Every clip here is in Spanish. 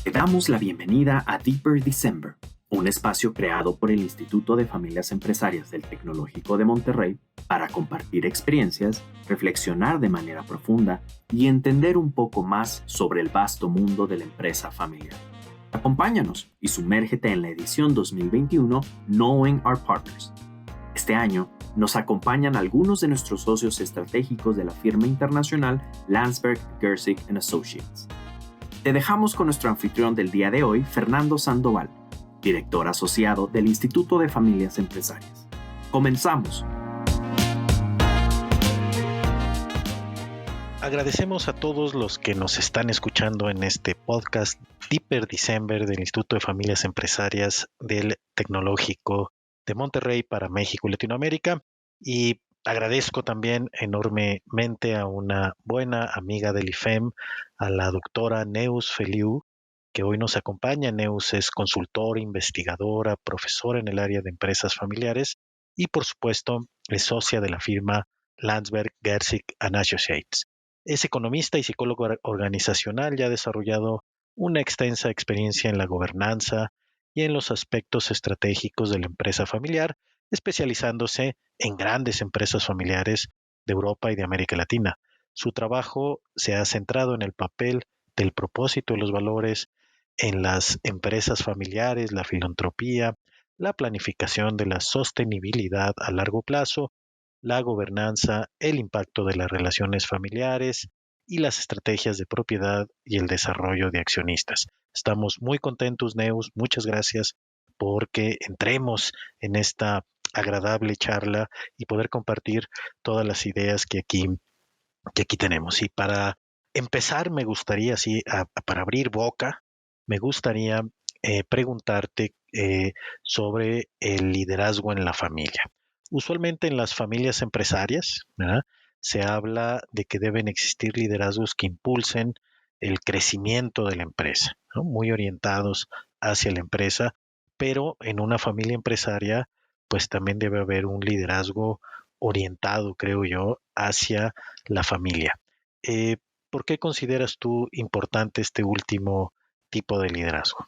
Te damos la bienvenida a Deeper December, un espacio creado por el Instituto de Familias Empresarias del Tecnológico de Monterrey para compartir experiencias, reflexionar de manera profunda y entender un poco más sobre el vasto mundo de la empresa familiar. Acompáñanos y sumérgete en la edición 2021 Knowing Our Partners. Este año nos acompañan algunos de nuestros socios estratégicos de la firma internacional Landsberg, Gersig & Associates. Te dejamos con nuestro anfitrión del día de hoy, Fernando Sandoval, director asociado del Instituto de Familias Empresarias. ¡Comenzamos! Agradecemos a todos los que nos están escuchando en este podcast Deeper December del Instituto de Familias Empresarias del Tecnológico de Monterrey para México y Latinoamérica. Y agradezco también enormemente a una buena amiga del IFEM, a la doctora Neus Feliu, que hoy nos acompaña. Neus es consultora, investigadora, profesora en el área de empresas familiares y, por supuesto, es socia de la firma Landsberg, Gersig & Associates. Es economista y psicólogo organizacional y ha desarrollado una extensa experiencia en la gobernanza y en los aspectos estratégicos de la empresa familiar, especializándose en grandes empresas familiares de Europa y de América Latina. Su trabajo se ha centrado en el papel del propósito y los valores en las empresas familiares, la filantropía, la planificación de la sostenibilidad a largo plazo, la gobernanza, el impacto de las relaciones familiares y las estrategias de propiedad y el desarrollo de accionistas. Estamos muy contentos, Neus. Muchas gracias porque entremos en esta agradable charla y poder compartir todas las ideas que aquí tenemos. Y para empezar, me gustaría, para abrir boca, me gustaría preguntarte sobre el liderazgo en la familia. Usualmente en las familias empresarias, ¿verdad?, se habla de que deben existir liderazgos que impulsen el crecimiento de la empresa, ¿no?, muy orientados hacia la empresa, pero en una familia empresaria, pues también debe haber un liderazgo orientado, creo yo, hacia la familia. Eh, ¿Por qué consideras tú importante este último tipo de liderazgo?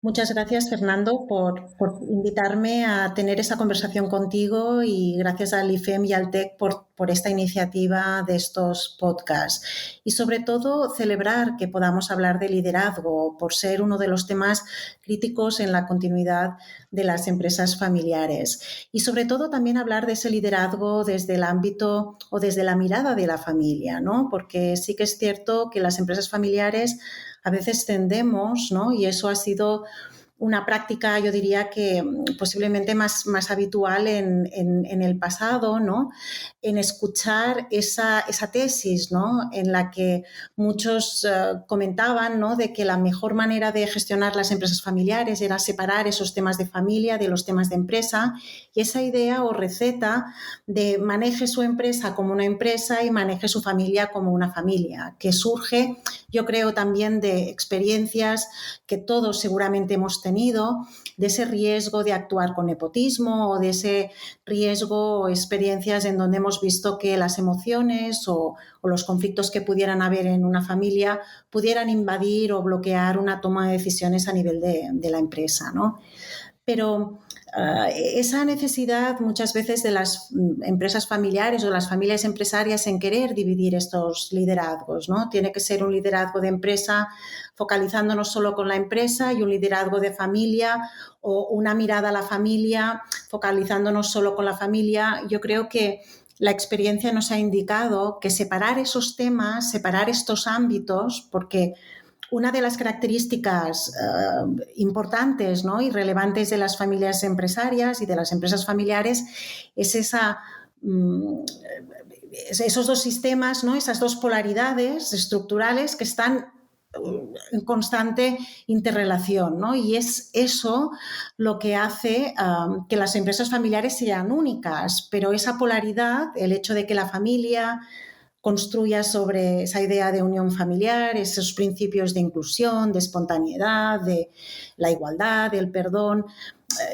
Muchas gracias, Fernando, por invitarme a tener esa conversación contigo y gracias al IFEM y al TEC por esta iniciativa de estos podcasts. Y sobre todo, celebrar que podamos hablar de liderazgo por ser uno de los temas críticos en la continuidad de las empresas familiares. Y sobre todo también hablar de ese liderazgo desde el ámbito o desde la mirada de la familia, ¿no? Porque sí que es cierto que las empresas familiares a veces tendemos, ¿no?, y eso ha sido una práctica, yo diría que posiblemente más habitual en el pasado, ¿no?, en escuchar esa tesis, ¿no?, en la que muchos comentaban, ¿no?, de que la mejor manera de gestionar las empresas familiares era separar esos temas de familia de los temas de empresa, y esa idea o receta de maneje su empresa como una empresa y maneje su familia como una familia, que surge, yo creo, también de experiencias que todos seguramente hemos tenido, de ese riesgo de actuar con nepotismo o de ese riesgo o experiencias en donde hemos visto que las emociones o los conflictos que pudieran haber en una familia pudieran invadir o bloquear una toma de decisiones a nivel de la empresa, ¿no? Pero esa necesidad muchas veces de las empresas familiares o las familias empresarias en querer dividir estos liderazgos, ¿no? Tiene que ser un liderazgo de empresa focalizándonos solo con la empresa y un liderazgo de familia o una mirada a la familia focalizándonos solo con la familia. Yo creo que la experiencia nos ha indicado que separar esos temas, separar estos ámbitos, porque una de las características importantes, ¿no?, y relevantes de las familias empresarias y de las empresas familiares es esos dos sistemas, ¿no?, esas dos polaridades estructurales que están en constante interrelación, ¿no? Y es eso lo que hace que las empresas familiares sean únicas, pero esa polaridad, el hecho de que la familia construya sobre esa idea de unión familiar, esos principios de inclusión, de espontaneidad, de la igualdad, del perdón,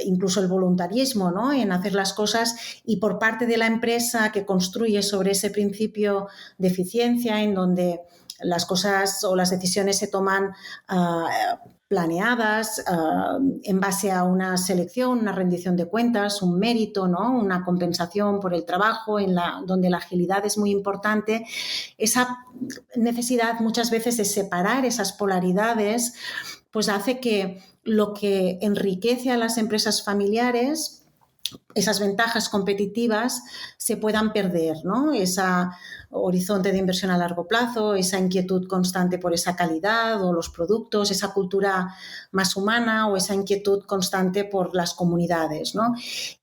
incluso el voluntarismo, ¿no?, en hacer las cosas, y por parte de la empresa que construye sobre ese principio de eficiencia en donde las cosas o las decisiones se toman planeadas en base a una selección, una rendición de cuentas, un mérito, ¿no? Una compensación por el trabajo, donde la agilidad es muy importante. Esa necesidad muchas veces de separar esas polaridades pues hace que lo que enriquece a las empresas familiares, esas ventajas competitivas, se puedan perder, ¿no? Ese horizonte de inversión a largo plazo, esa inquietud constante por esa calidad o los productos, esa cultura más humana o esa inquietud constante por las comunidades, ¿no?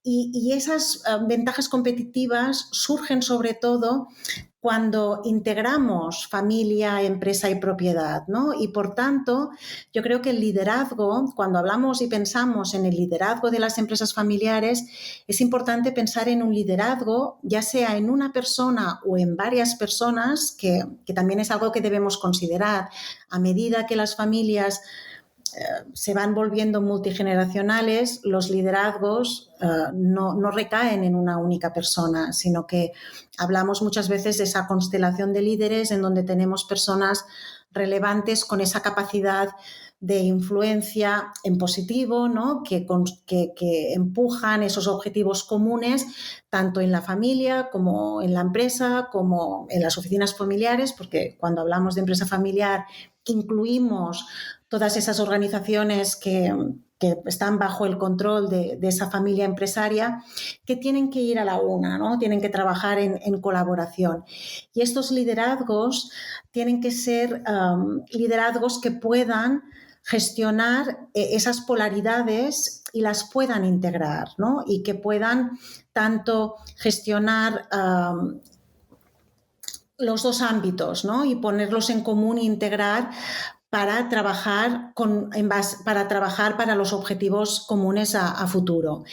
Y esas ventajas competitivas surgen sobre todo cuando integramos familia, empresa y propiedad, ¿no? Y por tanto, yo creo que el liderazgo, cuando hablamos y pensamos en el liderazgo de las empresas familiares, es importante pensar en un liderazgo, ya sea en una persona o en varias personas, que también es algo que debemos considerar. A medida que las familias se van volviendo multigeneracionales, los liderazgos no recaen en una única persona, sino que hablamos muchas veces de esa constelación de líderes en donde tenemos personas relevantes con esa capacidad de influencia en positivo, ¿no? que empujan esos objetivos comunes tanto en la familia como en la empresa, como en las oficinas familiares, porque cuando hablamos de empresa familiar incluimos todas esas organizaciones que están bajo el control de esa familia empresaria, que tienen que ir a la una, ¿no? Tienen que trabajar en colaboración. Y estos liderazgos tienen que ser liderazgos que puedan gestionar esas polaridades y las puedan integrar, ¿no? Y que puedan tanto gestionar los dos ámbitos, ¿no? Y ponerlos en común e integrar para trabajar para los objetivos comunes a futuro.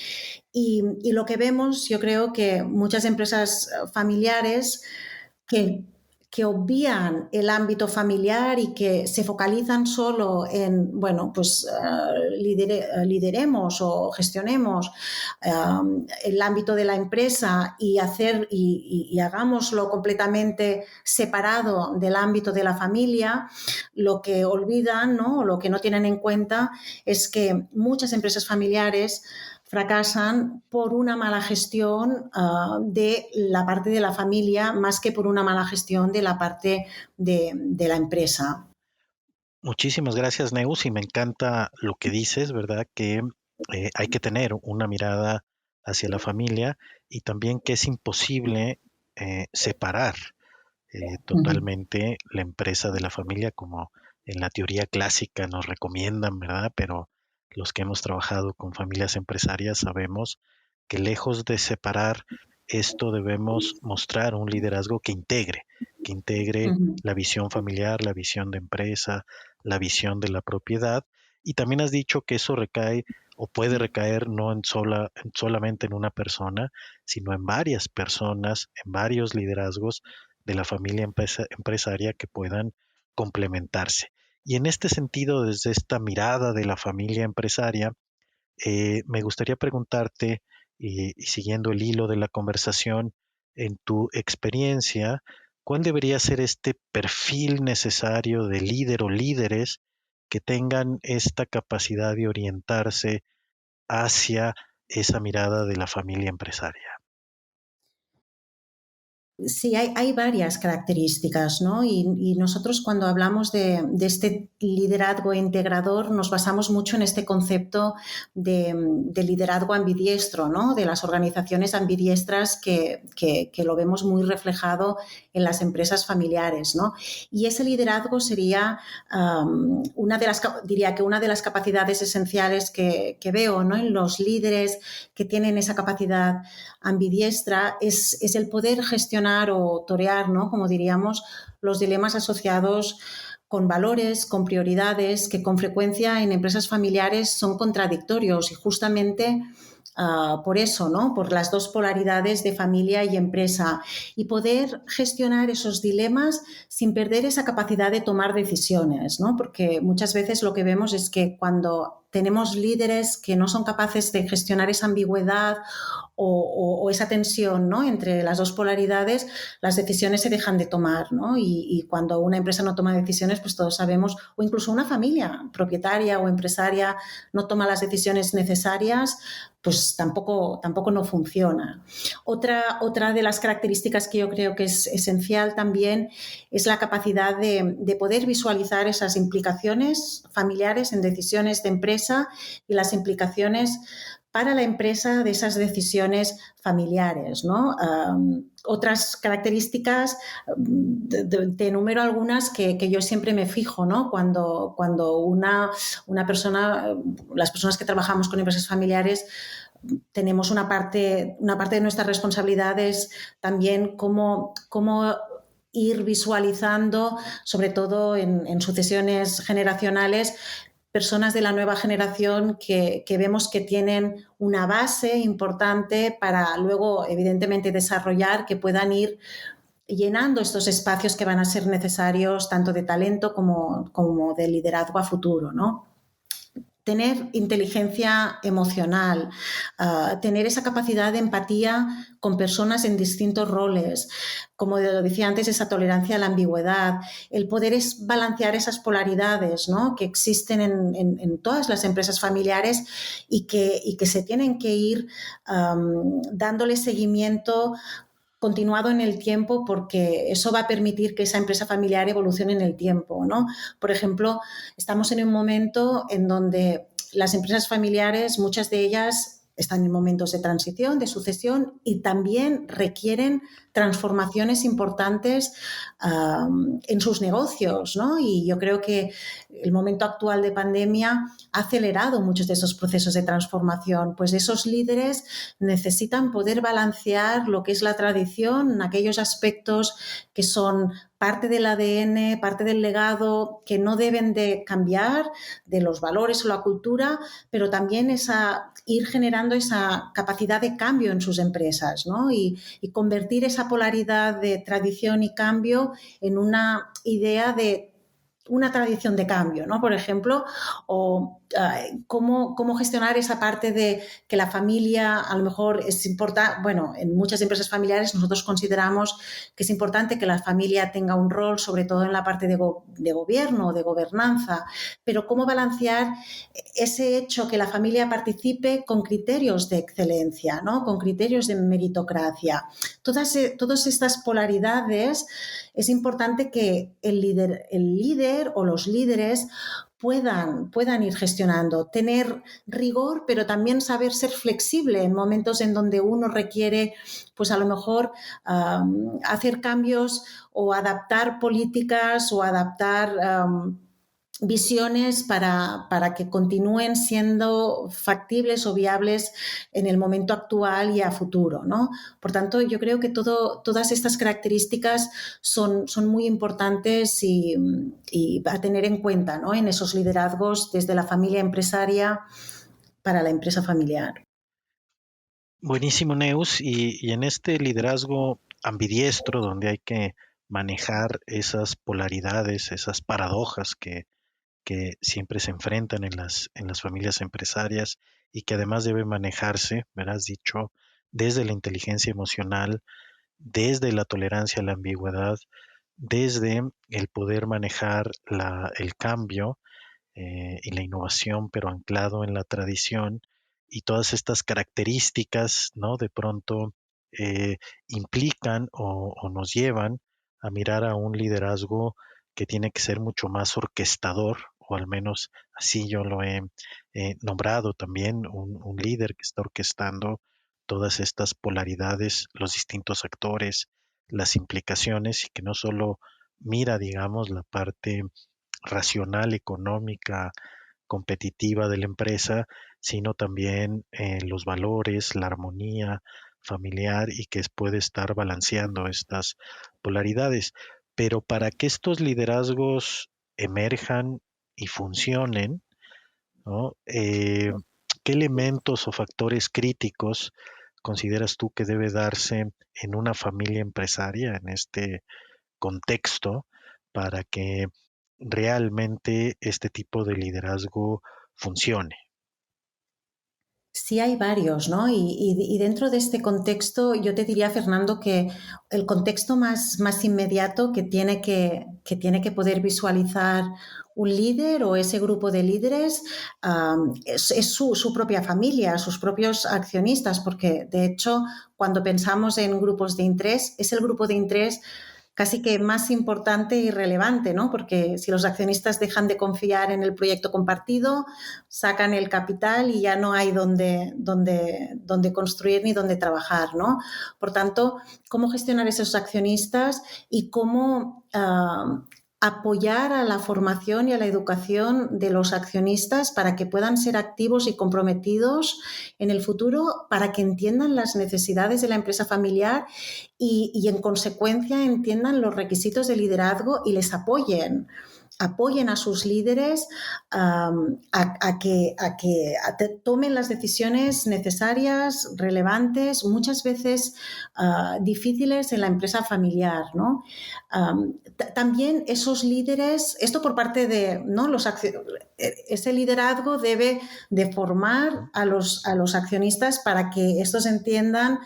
Y lo que vemos, yo creo que muchas empresas familiares que obvían el ámbito familiar y que se focalizan solo en, bueno, pues lideremos o gestionemos el ámbito de la empresa y hagámoslo completamente separado del ámbito de la familia. Lo que olvidan, ¿no? O lo que no tienen en cuenta es que muchas empresas familiares fracasan por una mala gestión de la parte de la familia más que por una mala gestión de la parte de la empresa. Muchísimas gracias, Neus, y me encanta lo que dices, ¿verdad? Que hay que tener una mirada hacia la familia y también que es imposible separar totalmente la empresa de la familia, como en la teoría clásica nos recomiendan, ¿verdad? Pero los que hemos trabajado con familias empresarias sabemos que lejos de separar esto debemos mostrar un liderazgo que integre la visión familiar, la visión de empresa, la visión de la propiedad. Y también has dicho que eso recae o puede recaer no solamente en una persona, sino en varias personas, en varios liderazgos de la familia empresaria que puedan complementarse. Y en este sentido, desde esta mirada de la familia empresaria, me gustaría preguntarte, y siguiendo el hilo de la conversación, en tu experiencia, ¿cuál debería ser este perfil necesario de líder o líderes que tengan esta capacidad de orientarse hacia esa mirada de la familia empresaria? Sí, hay varias características, ¿no? Y nosotros cuando hablamos de este liderazgo integrador nos basamos mucho en este concepto de liderazgo ambidiestro, ¿no? De las organizaciones ambidiestras que lo vemos muy reflejado en las empresas familiares, ¿no? Y ese liderazgo sería diría que una de las capacidades esenciales que veo, ¿no? En los líderes que tienen esa capacidad ambidiestra es el poder gestionar o torear, ¿no? Como diríamos, los dilemas asociados con valores, con prioridades, que con frecuencia en empresas familiares son contradictorios y justamente por eso, ¿no? Por las dos polaridades de familia y empresa, y poder gestionar esos dilemas sin perder esa capacidad de tomar decisiones, ¿no? Porque muchas veces lo que vemos es que cuando tenemos líderes que no son capaces de gestionar esa ambigüedad o esa tensión, ¿no?, entre las dos polaridades, las decisiones se dejan de tomar, ¿no? Y cuando una empresa no toma decisiones, pues todos sabemos, o incluso una familia propietaria o empresaria no toma las decisiones necesarias, pues tampoco no funciona. Otra de las características que yo creo que es esencial también es la capacidad de poder visualizar esas implicaciones familiares en decisiones de empresa y las implicaciones para la empresa de esas decisiones familiares, ¿no? Otras características, te enumero algunas que yo siempre me fijo, ¿no? Cuando una persona, las personas que trabajamos con empresas familiares, tenemos una parte de nuestras responsabilidades también cómo ir visualizando, sobre todo en sucesiones generacionales, personas de la nueva generación que vemos que tienen una base importante para luego, evidentemente, desarrollar, que puedan ir llenando estos espacios que van a ser necesarios tanto de talento como de liderazgo a futuro, ¿no? Tener inteligencia emocional, tener esa capacidad de empatía con personas en distintos roles, como lo decía antes, esa tolerancia a la ambigüedad, el poder balancear esas polaridades, ¿no?, que existen en todas las empresas familiares y que se tienen que ir dándole seguimiento continuado en el tiempo, porque eso va a permitir que esa empresa familiar evolucione en el tiempo, ¿no? Por ejemplo, estamos en un momento en donde las empresas familiares, muchas de ellas están en momentos de transición, de sucesión, y también requieren transformaciones importantes en sus negocios, ¿no? Y yo creo que el momento actual de pandemia ha acelerado muchos de esos procesos de transformación. Pues esos líderes necesitan poder balancear lo que es la tradición, aquellos aspectos que son parte del ADN, parte del legado, que no deben de cambiar, de los valores o la cultura, pero también ir generando esa capacidad de cambio en sus empresas, ¿no? Y convertir esa polaridad de tradición y cambio en una idea de una tradición de cambio, ¿no? Por ejemplo, o cómo gestionar esa parte de que la familia a lo mejor es importante. Bueno, en muchas empresas familiares nosotros consideramos que es importante que la familia tenga un rol, sobre todo en la parte de gobierno, de gobernanza, pero cómo balancear ese hecho que la familia participe con criterios de excelencia, ¿no?, con criterios de meritocracia. Todas estas polaridades es importante que el líder o los líderes puedan ir gestionando, tener rigor, pero también saber ser flexible en momentos en donde uno requiere, pues a lo mejor, hacer cambios o adaptar políticas o adaptar visiones para que continúen siendo factibles o viables en el momento actual y a futuro, ¿no? Por tanto, yo creo que todas estas características son muy importantes y a tener en cuenta, ¿no?, en esos liderazgos desde la familia empresaria para la empresa familiar. Buenísimo, Neus. Y en este liderazgo ambidiestro, donde hay que manejar esas polaridades, esas paradojas que siempre se enfrentan en las familias empresarias y que además debe manejarse, me has dicho, desde la inteligencia emocional, desde la tolerancia a la ambigüedad, desde el poder manejar el cambio y la innovación, pero anclado en la tradición y todas estas características, ¿no? De pronto implican o nos llevan a mirar a un liderazgo que tiene que ser mucho más orquestador, o al menos así yo lo he nombrado también, un líder que está orquestando todas estas polaridades, los distintos actores, las implicaciones, y que no solo mira, digamos, la parte racional, económica, competitiva de la empresa, sino también los valores, la armonía familiar, y que puede estar balanceando estas polaridades. Pero para que estos liderazgos emerjan y funcionen, ¿no? ¿Qué elementos o factores críticos consideras tú que debe darse en una familia empresaria en este contexto para que realmente este tipo de liderazgo funcione? Sí, hay varios, ¿no? Y dentro de este contexto, yo te diría, Fernando, que el contexto más inmediato que tiene que poder visualizar un líder o ese grupo de líderes es su propia familia, sus propios accionistas, porque de hecho, cuando pensamos en grupos de interés, es el grupo de interés casi que más importante y relevante, ¿no? Porque si los accionistas dejan de confiar en el proyecto compartido, sacan el capital y ya no hay donde construir ni donde trabajar, ¿no? Por tanto, cómo gestionar esos accionistas y cómo apoyar a la formación y a la educación de los accionistas para que puedan ser activos y comprometidos en el futuro, para que entiendan las necesidades de la empresa familiar y en consecuencia entiendan los requisitos de liderazgo y les apoyen a sus líderes a que tomen las decisiones necesarias, relevantes, muchas veces difíciles en la empresa familiar, ¿no? También esos líderes, esto por parte de, ¿no? Ese liderazgo debe de formar a los accionistas para que estos entiendan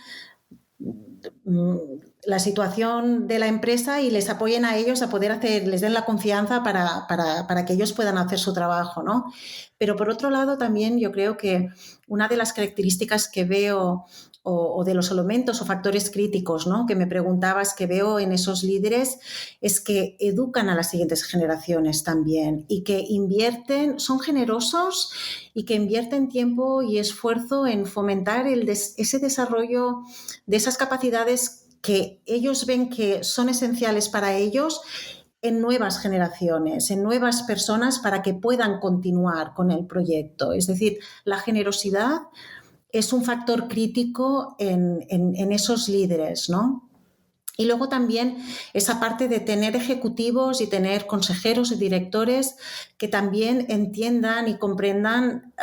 la situación de la empresa y les apoyen a ellos a poder hacer, les den la confianza para que ellos puedan hacer su trabajo, ¿no? Pero por otro lado también yo creo que una de las características que veo o de los elementos o factores críticos, ¿no?, que me preguntabas, que veo en esos líderes, es que educan a las siguientes generaciones también y que invierten, son generosos y que invierten tiempo y esfuerzo en fomentar ese desarrollo de esas capacidades que ellos ven que son esenciales para ellos en nuevas generaciones, en nuevas personas para que puedan continuar con el proyecto. Es decir, la generosidad es un factor crítico en esos líderes, ¿no? Y luego también esa parte de tener ejecutivos y tener consejeros y directores que también entiendan y comprendan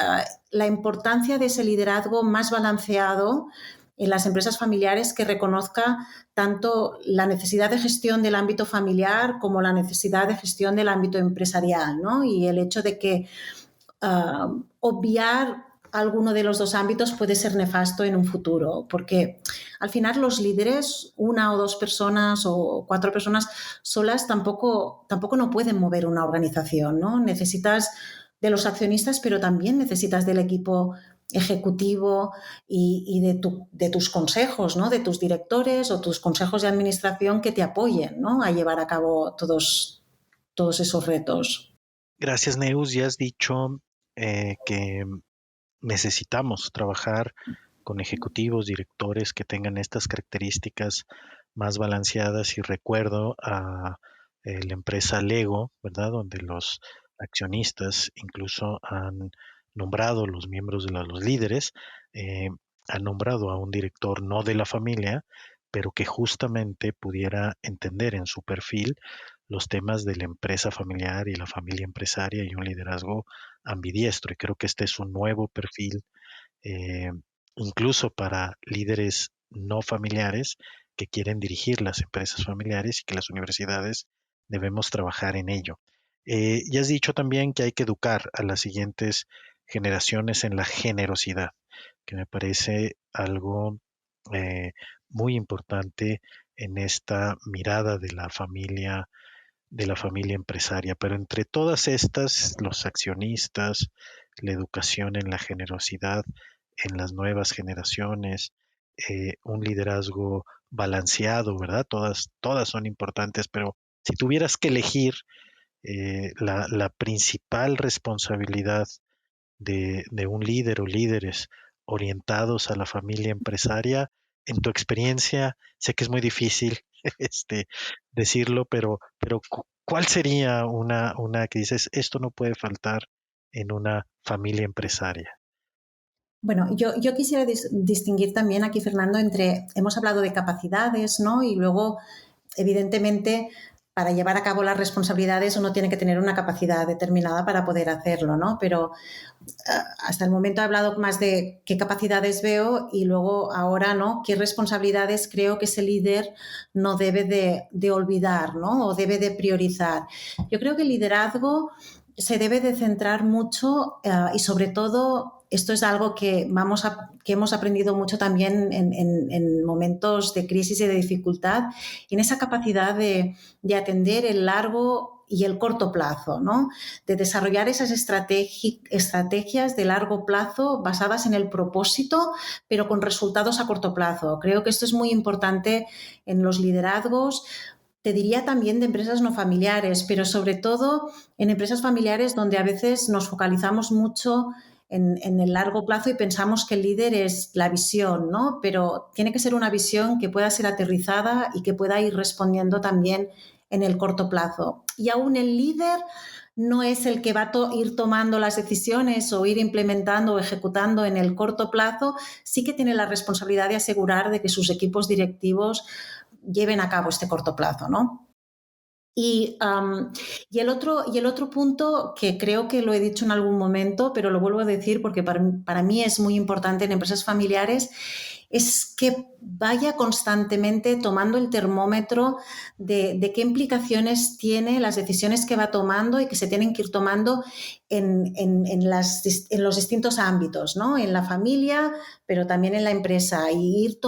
la importancia de ese liderazgo más balanceado en las empresas familiares, que reconozca tanto la necesidad de gestión del ámbito familiar como la necesidad de gestión del ámbito empresarial, ¿no? Y el hecho de que obviar alguno de los dos ámbitos puede ser nefasto en un futuro, porque al final los líderes, una o dos personas o cuatro personas solas tampoco no pueden mover una organización, ¿no? Necesitas de los accionistas, pero también necesitas del equipo ejecutivo y de tus consejos, ¿no?, de tus directores o tus consejos de administración que te apoyen, ¿no?, a llevar a cabo todos esos retos. Gracias, Neus. Ya has dicho que necesitamos trabajar con ejecutivos, directores que tengan estas características más balanceadas, y recuerdo a la empresa Lego, ¿verdad? Donde los accionistas incluso han nombrado, los miembros de los líderes, eh, han nombrado a un director no de la familia, pero que justamente pudiera entender en su perfil los temas de la empresa familiar y la familia empresaria y un liderazgo ambidiestro. Y creo que este es un nuevo perfil, eh, incluso para líderes no familiares que quieren dirigir las empresas familiares, y que las universidades debemos trabajar en ello. Ya has dicho también que hay que educar a las siguientes generaciones en la generosidad, que me parece algo eh, muy importante en esta mirada de la familia empresaria. Pero entre todas estas, los accionistas, la educación en la generosidad en las nuevas generaciones, un liderazgo balanceado, ¿verdad? Todas son importantes, pero si tuvieras que elegir la principal responsabilidad de un líder o líderes orientados a la familia empresaria, en tu experiencia, sé que es muy difícil decirlo, pero ¿cuál sería una que dices, esto no puede faltar en una familia empresaria? Bueno, yo quisiera distinguir también aquí, Fernando, hemos hablado de capacidades, ¿no? Y luego, evidentemente, para llevar a cabo las responsabilidades uno tiene que tener una capacidad determinada para poder hacerlo, ¿no? Pero hasta el momento he hablado más de qué capacidades veo y luego ahora, ¿no?, qué responsabilidades creo que ese líder no debe de olvidar, ¿no?, o debe de priorizar. Yo creo que el liderazgo se debe de centrar mucho y sobre todo esto es algo que hemos aprendido mucho también en momentos de crisis y de dificultad, en esa capacidad de atender el largo y el corto plazo, ¿no? De desarrollar esas estrategias de largo plazo basadas en el propósito, pero con resultados a corto plazo. Creo que esto es muy importante en los liderazgos. Te diría también de empresas no familiares, pero sobre todo en empresas familiares donde a veces nos focalizamos mucho en el largo plazo y pensamos que el líder es la visión, ¿no? Pero tiene que ser una visión que pueda ser aterrizada y que pueda ir respondiendo también en el corto plazo. Y aún el líder no es el que va a ir tomando las decisiones o ir implementando o ejecutando en el corto plazo, sí que tiene la responsabilidad de asegurar de que sus equipos directivos lleven a cabo este corto plazo, ¿no? Y el otro punto, que creo que lo he dicho en algún momento, pero lo vuelvo a decir porque para mí es muy importante en empresas familiares, es que vaya constantemente tomando el termómetro de qué implicaciones tiene las decisiones que va tomando y que se tienen que ir tomando en los distintos ámbitos, ¿no? En la familia, pero también en la empresa, y ir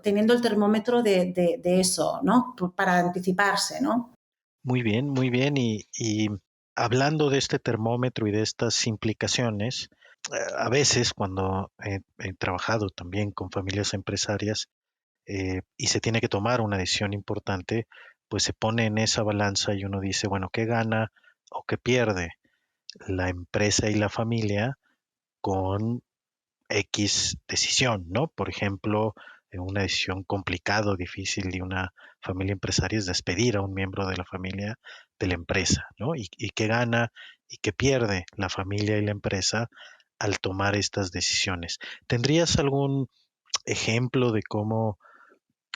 teniendo el termómetro de eso, ¿no? Para anticiparse, ¿no? Muy bien, muy bien. Y hablando de este termómetro y de estas implicaciones, a veces cuando he trabajado también con familias empresarias y se tiene que tomar una decisión importante, pues se pone en esa balanza y uno dice, bueno, ¿qué gana o qué pierde la empresa y la familia con X decisión, ¿no? Por ejemplo, una decisión complicada o difícil de una familia empresaria es despedir a un miembro de la familia de la empresa, ¿no? Y qué gana y qué pierde la familia y la empresa al tomar estas decisiones. ¿Tendrías algún ejemplo de cómo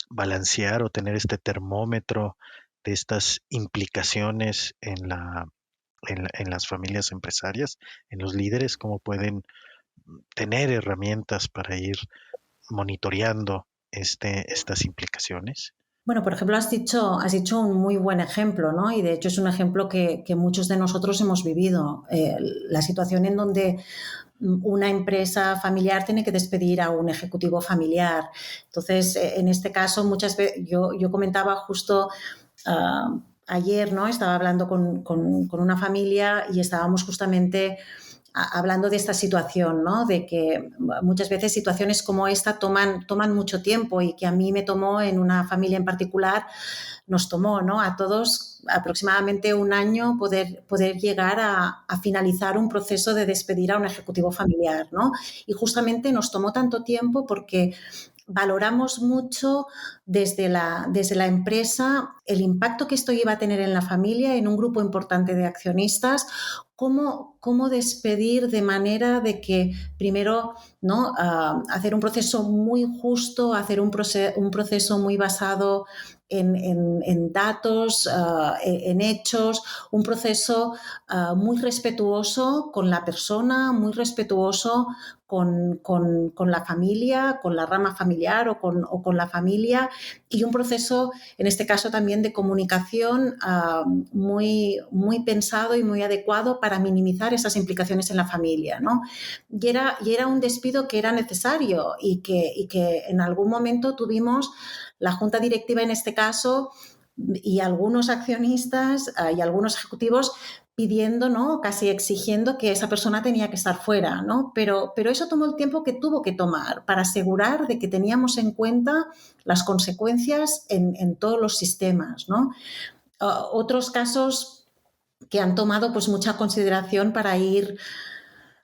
balancear o tener este termómetro de estas implicaciones en las familias empresarias, en los líderes, cómo pueden tener herramientas para ir monitoreando estas implicaciones? Bueno, por ejemplo, has dicho un muy buen ejemplo, ¿no? Y de hecho es un ejemplo que muchos de nosotros hemos vivido. La situación en donde una empresa familiar tiene que despedir a un ejecutivo familiar. Entonces, en este caso, muchas veces yo comentaba justo ayer, ¿no? Estaba hablando con una familia y estábamos justamente hablando de esta situación, ¿no? De que muchas veces situaciones como esta toman mucho tiempo y que a mí me tomó en una familia en particular, nos tomó, ¿no? A todos aproximadamente un año poder llegar a finalizar un proceso de despedir a un ejecutivo familiar, ¿no? Y justamente nos tomó tanto tiempo porque valoramos mucho desde la empresa el impacto que esto iba a tener en la familia, en un grupo importante de accionistas, cómo despedir de manera de que primero, ¿no? Hacer un proceso muy justo, hacer un proceso muy basado en datos, en hechos, un proceso muy respetuoso con la persona, muy respetuoso con la familia, con la rama familiar o con la familia, y un proceso, en este caso también de comunicación muy, muy pensado y muy adecuado para minimizar esas implicaciones en la familia, ¿no? Y era un despido que era necesario y que en algún momento tuvimos la junta directiva en este caso y algunos accionistas y algunos ejecutivos pidiendo, ¿no? Casi exigiendo que esa persona tenía que estar fuera, ¿no? Pero eso tomó el tiempo que tuvo que tomar para asegurar de que teníamos en cuenta las consecuencias en todos los sistemas, ¿no? Otros casos que han tomado pues mucha consideración para ir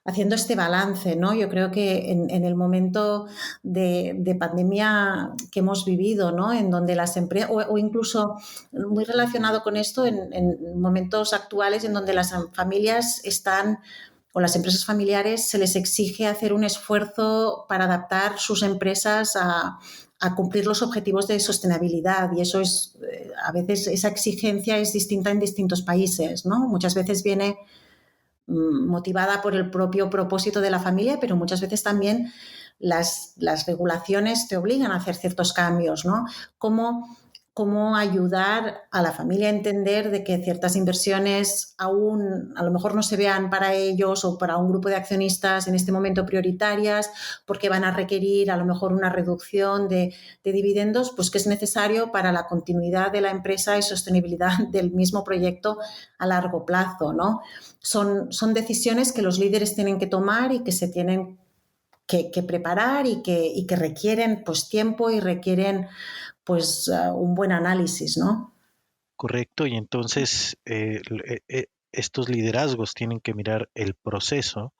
haciendo este balance, ¿no? Yo creo que en el momento de pandemia que hemos vivido, ¿no? En donde las empresas, o incluso muy relacionado con esto, en momentos actuales en donde las familias están o las empresas familiares se les exige hacer un esfuerzo para adaptar sus empresas a cumplir los objetivos de sostenibilidad, y eso es, a veces esa exigencia es distinta en distintos países, ¿no? Muchas veces viene motivada por el propio propósito de la familia, pero muchas veces también las regulaciones te obligan a hacer ciertos cambios, ¿no? cómo ayudar a la familia a entender de que ciertas inversiones aún a lo mejor no se vean para ellos o para un grupo de accionistas en este momento prioritarias, porque van a requerir a lo mejor una reducción de dividendos, pues que es necesario para la continuidad de la empresa y sostenibilidad del mismo proyecto a largo plazo, ¿no? Son decisiones que los líderes tienen que tomar y que se tienen que preparar y que requieren pues tiempo y requieren pues un buen análisis, ¿no? Correcto, y entonces estos liderazgos tienen que mirar el proceso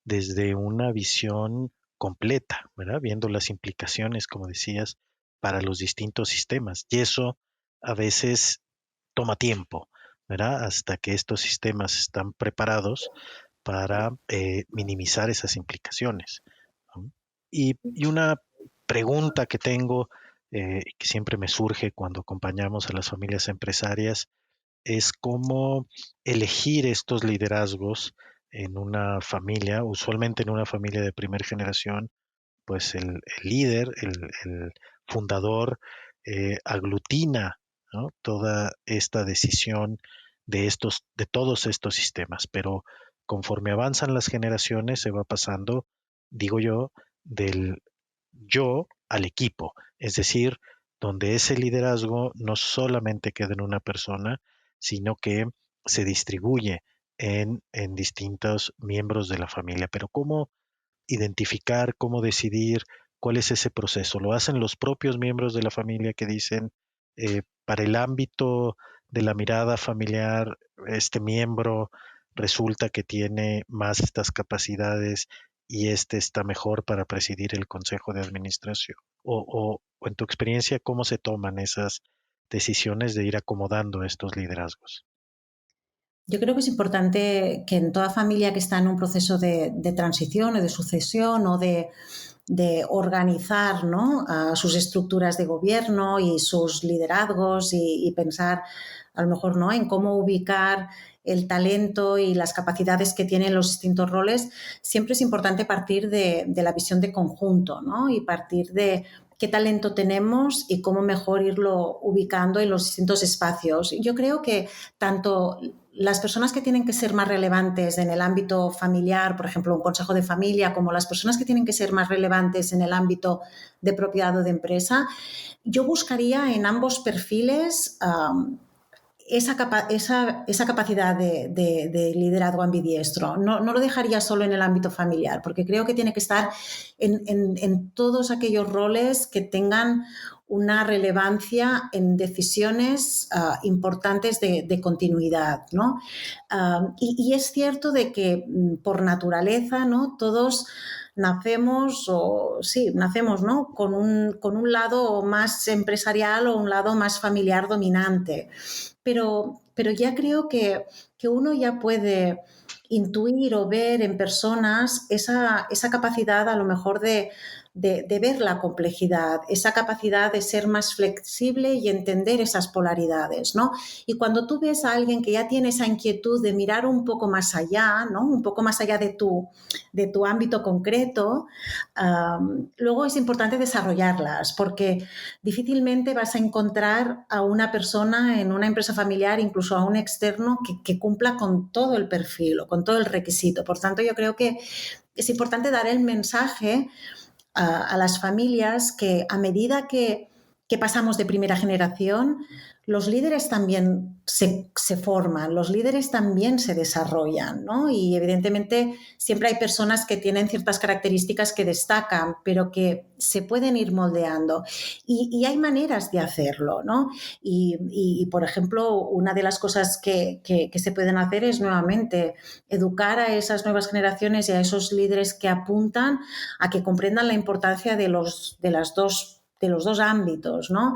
desde una visión completa, ¿verdad? Viendo las implicaciones, como decías, para los distintos sistemas. Y eso a veces toma tiempo, ¿verdad? Hasta que estos sistemas están preparados para minimizar esas implicaciones, ¿no? Y una pregunta que tengo, que siempre me surge cuando acompañamos a las familias empresarias, es cómo elegir estos liderazgos en una familia, usualmente en una familia de primera generación, pues el líder, el fundador, aglutina, ¿no?, toda esta decisión de todos estos sistemas, pero conforme avanzan las generaciones se va pasando, digo yo, del yo al equipo, es decir, donde ese liderazgo no solamente queda en una persona, sino que se distribuye en distintos miembros de la familia. Pero ¿cómo identificar, cómo decidir cuál es ese proceso? ¿Lo hacen los propios miembros de la familia que dicen, para el ámbito de la mirada familiar, este miembro resulta que tiene más estas capacidades y este está mejor para presidir el consejo de administración? O en tu experiencia, ¿cómo se toman esas decisiones de ir acomodando estos liderazgos? Yo creo que es importante que en toda familia que está en un proceso de transición o de sucesión o de organizar, ¿no?, sus estructuras de gobierno y sus liderazgos y pensar a lo mejor, ¿no?, en cómo ubicar el talento y las capacidades que tienen los distintos roles, siempre es importante partir de la visión de conjunto, ¿no?, y partir de qué talento tenemos y cómo mejor irlo ubicando en los distintos espacios. Yo creo que tanto las personas que tienen que ser más relevantes en el ámbito familiar, por ejemplo, un consejo de familia, como las personas que tienen que ser más relevantes en el ámbito de propiedad o de empresa, yo buscaría en ambos perfiles esa capacidad de liderazgo ambidiestro. No lo dejaría solo en el ámbito familiar, porque creo que tiene que estar en todos aquellos roles que tengan una relevancia en decisiones importantes de continuidad, ¿no? Y es cierto de que por naturaleza, ¿no?, todos nacemos, ¿no?, con un lado más empresarial o un lado más familiar dominante. Pero ya creo que uno ya puede intuir o ver en personas esa capacidad a lo mejor de ver la complejidad, esa capacidad de ser más flexible y entender esas polaridades, ¿no? Y cuando tú ves a alguien que ya tiene esa inquietud de mirar un poco más allá, ¿no?, un poco más allá de tu ámbito concreto, luego es importante desarrollarlas, porque difícilmente vas a encontrar a una persona en una empresa familiar, incluso a un externo, que cumpla con todo el perfil o con todo el requisito. Por tanto, yo creo que es importante dar el mensaje a las familias que a medida que pasamos de primera generación, los líderes también se forman, los líderes también se desarrollan, ¿no? Y evidentemente siempre hay personas que tienen ciertas características que destacan, pero que se pueden ir moldeando. Y hay maneras de hacerlo, ¿no? Y, por ejemplo, una de las cosas que se pueden hacer es nuevamente educar a esas nuevas generaciones y a esos líderes que apuntan a que comprendan la importancia de los dos ámbitos, ¿no?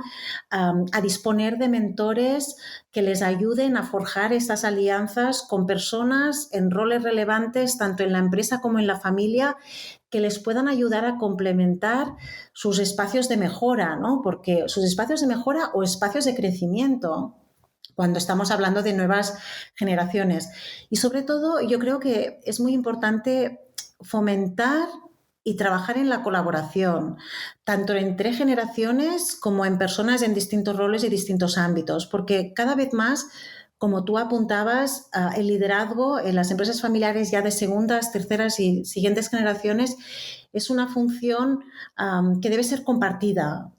A disponer de mentores que les ayuden a forjar esas alianzas con personas en roles relevantes tanto en la empresa como en la familia, que les puedan ayudar a complementar sus espacios de mejora, ¿no? Porque sus espacios de mejora o espacios de crecimiento, cuando estamos hablando de nuevas generaciones. Y sobre todo, yo creo que es muy importante fomentar y trabajar en la colaboración, tanto entre generaciones como en personas en distintos roles y distintos ámbitos, porque cada vez más, como tú apuntabas, el liderazgo en las empresas familiares ya de segundas, terceras y siguientes generaciones es una función que debe ser compartida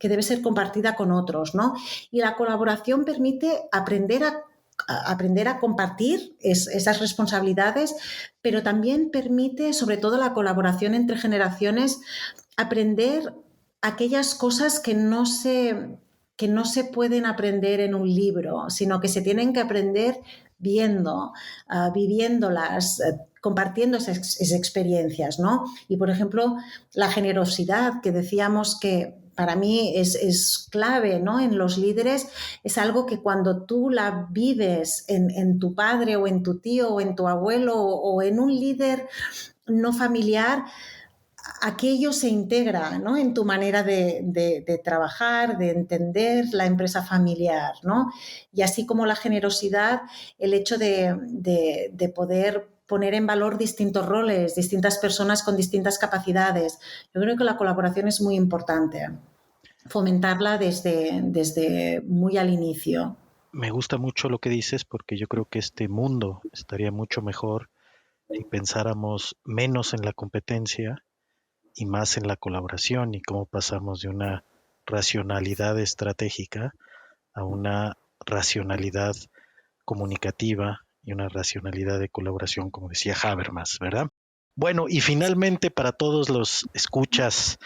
con otros, ¿no? Y la colaboración permite aprender a compartir esas responsabilidades, pero también permite, sobre todo la colaboración entre generaciones, aprender aquellas cosas que no se pueden aprender en un libro, sino que se tienen que aprender viendo, viviéndolas, compartiendo esas experiencias, ¿no? Y, por ejemplo, la generosidad, que decíamos que para mí es clave, ¿no? En los líderes, es algo que cuando tú la vives en tu padre o en tu tío o en tu abuelo o en un líder no familiar, aquello se integra, ¿no? En tu manera de trabajar, de entender la empresa familiar, ¿no? Y así como la generosidad, el hecho de poder poner en valor distintos roles, distintas personas con distintas capacidades. Yo creo que la colaboración es muy importante, fomentarla desde muy al inicio. Me gusta mucho lo que dices porque yo creo que este mundo estaría mucho mejor si pensáramos menos en la competencia y más en la colaboración y cómo pasamos de una racionalidad estratégica a una racionalidad comunicativa y una racionalidad de colaboración, como decía Habermas, ¿verdad? Bueno, y finalmente para todos los escuchas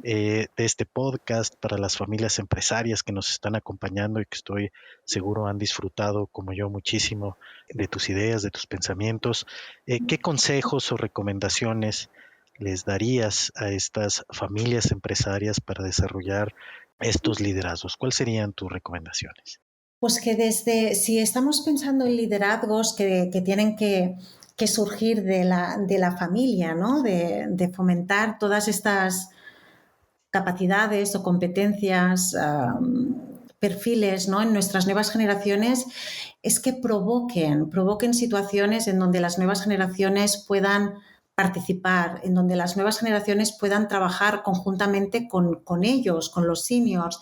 de este podcast, para las familias empresarias que nos están acompañando y que estoy seguro han disfrutado como yo muchísimo de tus ideas, de tus pensamientos, ¿qué consejos o recomendaciones les darías a estas familias empresarias para desarrollar estos liderazgos? ¿Cuáles serían tus recomendaciones? Pues que si estamos pensando en liderazgos que tienen que surgir de la familia, ¿no? De fomentar todas estas capacidades o competencias, perfiles, ¿no? En nuestras nuevas generaciones, es que provoquen situaciones en donde las nuevas generaciones puedan participar, en donde las nuevas generaciones puedan trabajar conjuntamente con ellos, con los seniors,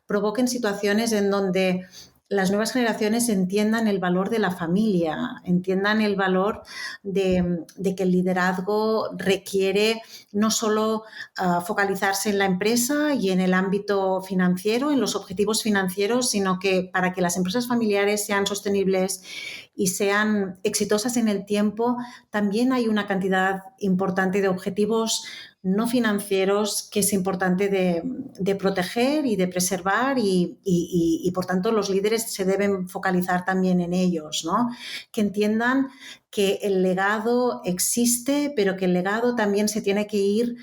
provoquen situaciones en donde las nuevas generaciones entiendan el valor de la familia, entiendan el valor de que el liderazgo requiere no solo focalizarse en la empresa y en el ámbito financiero, en los objetivos financieros, sino que para que las empresas familiares sean sostenibles y sean exitosas en el tiempo, también hay una cantidad importante de objetivos no financieros que es importante de proteger y de preservar y, por tanto, los líderes se deben focalizar también en ellos, ¿no? Que entiendan que el legado existe, pero que el legado también se tiene que ir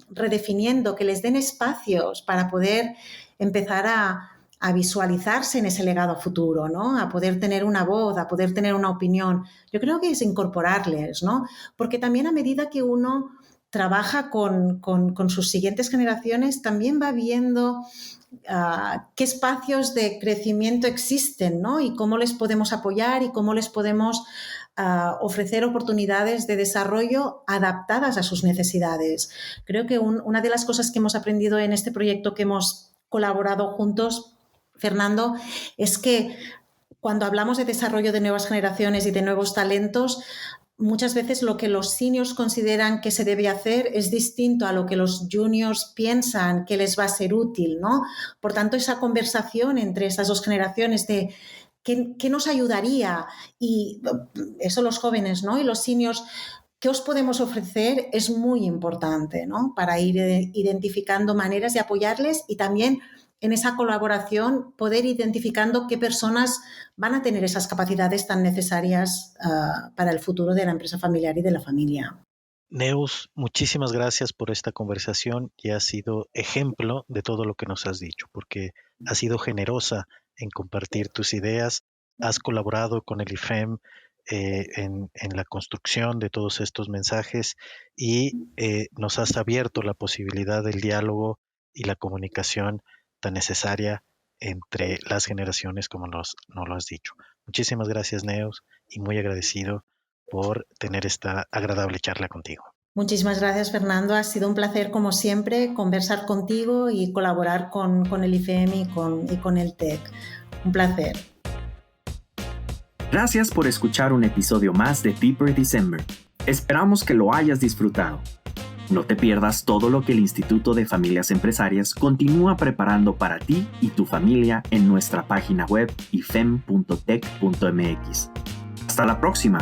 redefiniendo, que les den espacios para poder empezar a visualizarse en ese legado futuro, ¿no? A poder tener una voz, a poder tener una opinión. Yo creo que es incorporarles, ¿no? Porque también a medida que uno trabaja con sus siguientes generaciones, también va viendo qué espacios de crecimiento existen, ¿no? Y cómo les podemos apoyar y cómo les podemos ofrecer oportunidades de desarrollo adaptadas a sus necesidades. Creo que una de las cosas que hemos aprendido en este proyecto que hemos colaborado juntos, Fernando, es que cuando hablamos de desarrollo de nuevas generaciones y de nuevos talentos, muchas veces lo que los seniors consideran que se debe hacer es distinto a lo que los juniors piensan que les va a ser útil, ¿no? Por tanto, esa conversación entre esas dos generaciones de qué nos ayudaría, y eso los jóvenes, ¿no? Y los seniors, ¿qué os podemos ofrecer? Es muy importante, ¿no? Para ir identificando maneras de apoyarles y también en esa colaboración poder identificando qué personas van a tener esas capacidades tan necesarias para el futuro de la empresa familiar y de la familia. Neus, muchísimas gracias por esta conversación y has sido ejemplo de todo lo que nos has dicho, porque has sido generosa en compartir tus ideas, has colaborado con el IFEM en la construcción de todos estos mensajes y nos has abierto la posibilidad del diálogo y la comunicación tan necesaria entre las generaciones como nos lo has dicho. Muchísimas gracias, Neus, y muy agradecido por tener esta agradable charla contigo. Muchísimas gracias, Fernando. Ha sido un placer, como siempre, conversar contigo y colaborar con el IFEM y con el TEC. Un placer. Gracias por escuchar un episodio más de Deeper December. Esperamos que lo hayas disfrutado. No te pierdas todo lo que el Instituto de Familias Empresarias continúa preparando para ti y tu familia en nuestra página web ifem.tec.mx. Hasta la próxima.